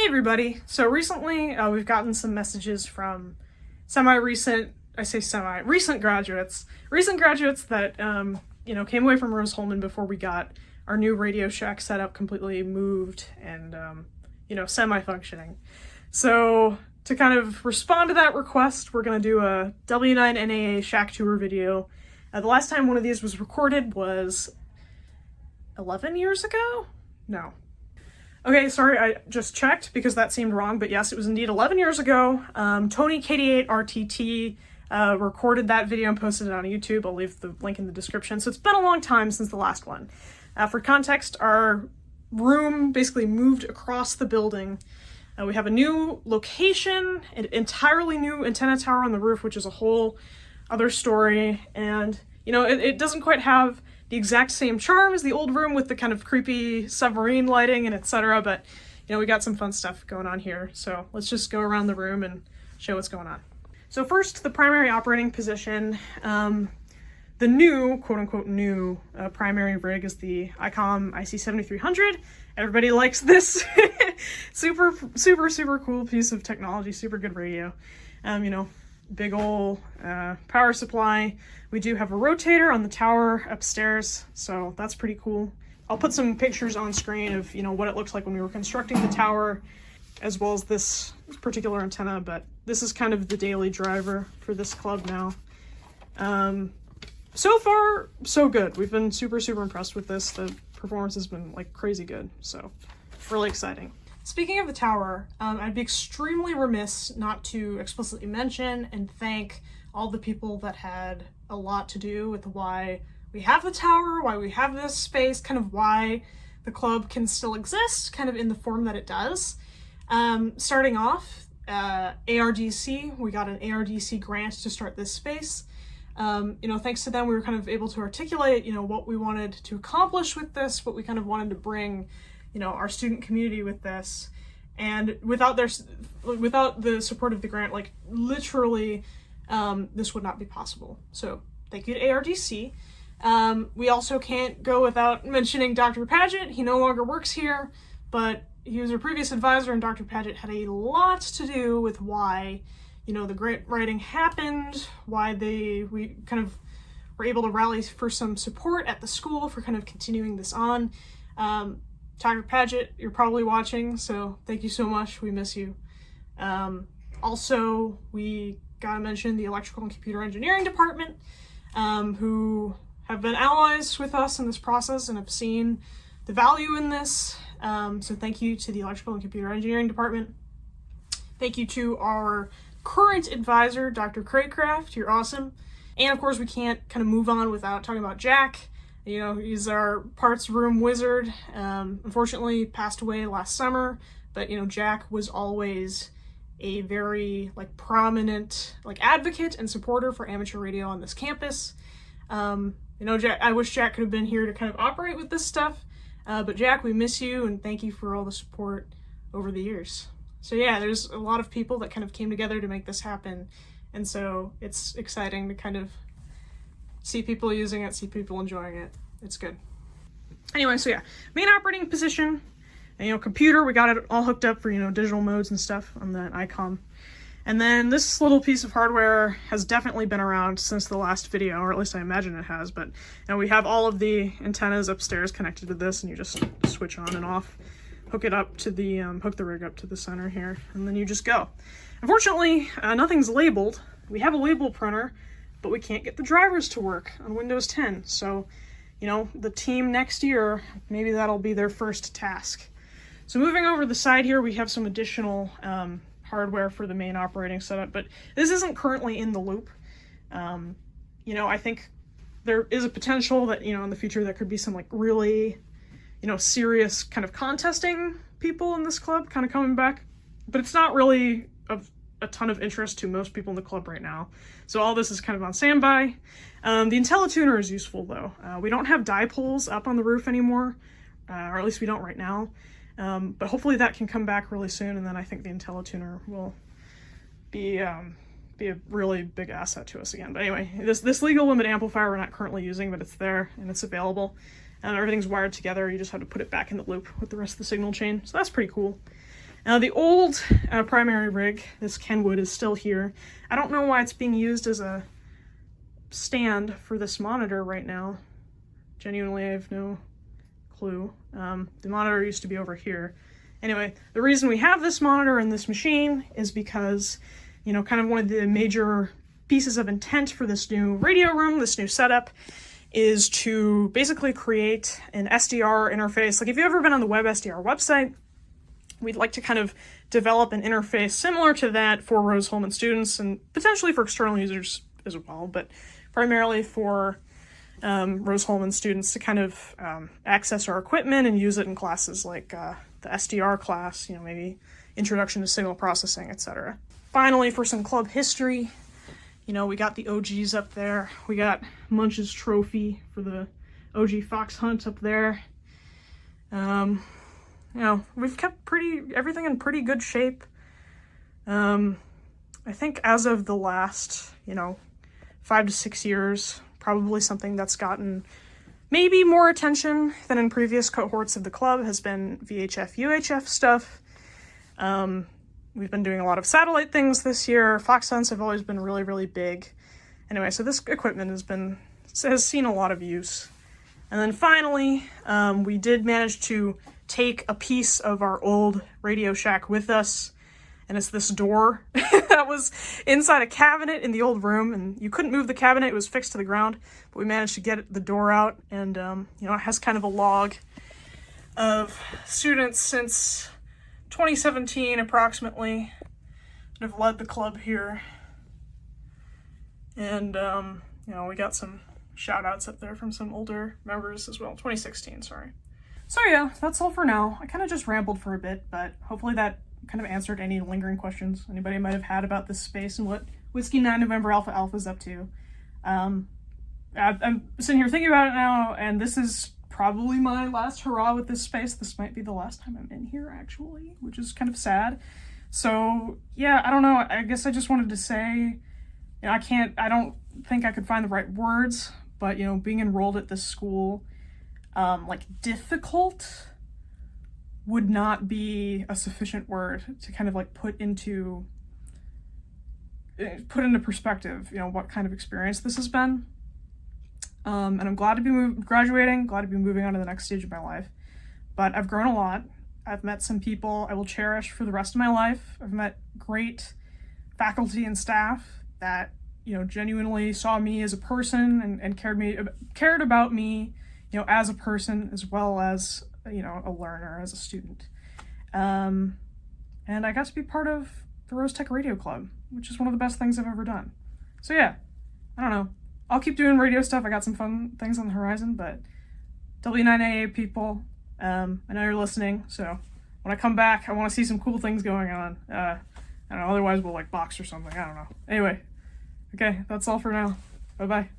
everybody. So recently we've gotten some messages from recent graduates that, came away from Rose-Hulman before we got our new Radio Shack set up, completely moved and, semi-functioning. So to kind of respond to that request, we're going to do a W9NAA Shack Tour video. The last time one of these was recorded was 11 years ago? No. Okay, sorry, I just checked because that seemed wrong, but yes, it was indeed 11 years ago. Tony KD8RTT recorded that video and posted it on YouTube. I'll leave the link in the description. So it's been a long time since the last one. For context, our room basically moved across the building. We have a new location, an entirely new antenna tower on the roof, which is a whole other story. And, it doesn't quite have the exact same charm as the old room with the kind of creepy submarine lighting and etc. But, we got some fun stuff going on here. So let's just go around the room and show what's going on. So first, the primary operating position. The new, quote-unquote new, primary rig is the ICOM IC7300. Everybody likes this. Super cool piece of technology, super good radio. Big ol' power supply. We do have a rotator on the tower upstairs, so that's pretty cool. I'll put some pictures on screen of, what it looks like when we were constructing the tower, as well as this particular antenna, but this is kind of the daily driver for this club now. So far, so good. We've been super impressed with this. The performance has been crazy good, so really exciting. Speaking of the tower, I'd be extremely remiss not to explicitly mention and thank all the people that had a lot to do with why we have the tower, why we have this space, kind of why the club can still exist, kind of in the form that it does. Starting off, ARDC, we got an ARDC grant to start this space. Thanks to them, we were kind of able to articulate, what we wanted to accomplish with this, what we kind of wanted to bring, our student community with this. And without the support of the grant, literally, this would not be possible. So thank you to ARDC. We also can't go without mentioning Dr. Paget. He no longer works here, but he was our previous advisor, and Dr. Paget had a lot to do with why, the grant writing happened, why we kind of were able to rally for some support at the school for kind of continuing this on. Dr. Paget, you're probably watching, so thank you so much. We miss you. Also, we gotta mention the electrical and computer engineering department, who have been allies with us in this process and have seen the value in this. So thank you to the electrical and computer engineering department. Thank you to our current advisor, Dr. Craycraft. You're awesome. And of course, we can't kind of move on without talking about Jack. He's our parts room wizard. Unfortunately, passed away last summer, but Jack was always a very prominent advocate and supporter for amateur radio on this campus. Jack, I wish Jack could have been here to kind of operate with this stuff, but Jack, we miss you and thank you for all the support over the years. So yeah, there's a lot of people that kind of came together to make this happen, and so it's exciting to kind of see people using it, see people enjoying it. It's good. Anyway, so yeah, main operating position, and computer, we got it all hooked up for digital modes and stuff on that ICOM. And then this little piece of hardware has definitely been around since the last video, or at least I imagine it has, but we have all of the antennas upstairs connected to this, and you just switch on and off, hook it up to the, hook the rig up to the center here, and then you just go. Unfortunately, nothing's labeled. We have a label printer, but we can't get the drivers to work on Windows 10, so, the team next year, maybe that'll be their first task. So moving over the side here, we have some additional hardware for the main operating setup, but this isn't currently in the loop. I think there is a potential that, in the future there could be some really, serious kind of contesting people in this club kind of coming back, but it's not really of a ton of interest to most people in the club right now. So all this is kind of on standby. The IntelliTuner is useful though. We don't have dipoles up on the roof anymore, or at least we don't right now. But hopefully that can come back really soon, and then I think the IntelliTuner will be a really big asset to us again. But anyway, this legal limit amplifier we're not currently using, but it's there and it's available. And everything's wired together. You just have to put it back in the loop with the rest of the signal chain. So that's pretty cool. Now the old primary rig, this Kenwood, is still here. I don't know why it's being used as a stand for this monitor right now. Genuinely, I have no clue. The monitor used to be over here. Anyway, the reason we have this monitor in this machine is because, you know, kind of one of the major pieces of intent for this new radio room, this new setup, is to basically create an SDR interface. Like if you've ever been on the WebSDR website, we'd like to kind of develop an interface similar to that for rose-hulman students and potentially for external users as well, but primarily for rose-hulman students to kind of access our equipment and use it in classes like the SDR class, you know, maybe introduction to signal processing, etc. Finally, for some club history, you know, we got the OGs up there. We got Munch's trophy for the OG fox hunt up there. You know, we've kept everything in pretty good shape. I think as of the last, you know, 5 to 6 years, probably something that's gotten maybe more attention than in previous cohorts of the club has been VHF, UHF stuff. We've been doing a lot of satellite things this year. Fox hunts have always been really, really big. Anyway, so this equipment has seen a lot of use. And then finally, we did manage to take a piece of our old Radio Shack with us, and it's this door that was inside a cabinet in the old room, and you couldn't move the cabinet, it was fixed to the ground, but we managed to get the door out, and you know, it has kind of a log of students since 2017 approximately that have led the club here, and you know, we got some shout outs up there from some older members as well. 2016, sorry. So yeah, that's all for now. I kind of just rambled for a bit, but hopefully that kind of answered any lingering questions anybody might have had about this space and what Whiskey 9 November Alpha Alpha is up to. I'm sitting here thinking about it now, and this is probably my last hurrah with this space. This might be the last time I'm in here, actually, which is kind of sad. So yeah, I don't know. I guess I just wanted to say, you know, I don't think I could find the right words, but, you know, being enrolled at this school, like difficult would not be a sufficient word to kind of like put into perspective, you know, what kind of experience this has been. And I'm glad to be graduating, glad to be moving on to the next stage of my life. But I've grown a lot. I've met some people I will cherish for the rest of my life. I've met great faculty and staff that, you know, genuinely saw me as a person and cared about me, you know, as a person as well as, you know, a learner, as a student. And I got to be part of the Rose Tech Radio Club, which is one of the best things I've ever done. So yeah, I don't know. I'll keep doing radio stuff. I got some fun things on the horizon, but W9NAA people, I know you're listening, so when I come back, I want to see some cool things going on. I don't know, otherwise we'll like box or something, I don't know. Anyway, okay, that's all for now. Bye-bye.